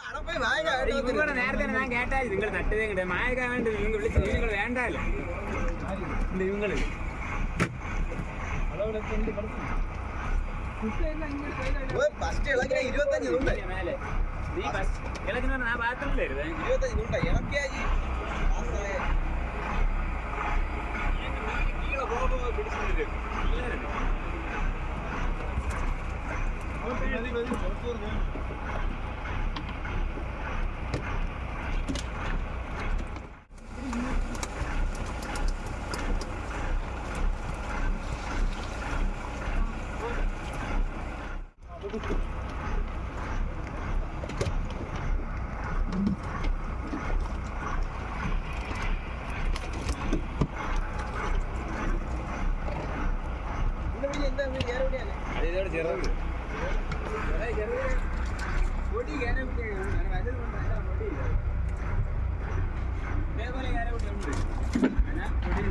നിങ്ങളുടെ നേരത്തെ ഞാൻ കേട്ടാൽ നിങ്ങൾ നട്ടതേ കിട്ടും മായക്കാൻ വേണ്ടി നിങ്ങൾ വിളിച്ച് നിങ്ങൾ വേണ്ടാലോ നിങ്ങള് മേലെ നീ ഇളക്കുന്ന ആ ബാത്റൂമിലായിരുന്നു 25 ഇളക്കിയാജി കീഴെ പോകുമ്പോ പിടിച്ചിട്ട് ചെറുത് പൊടി കയറി പൊടിയില്ല ഇതേപോലെ കയറി കുട്ടിയുണ്ട് പൊടി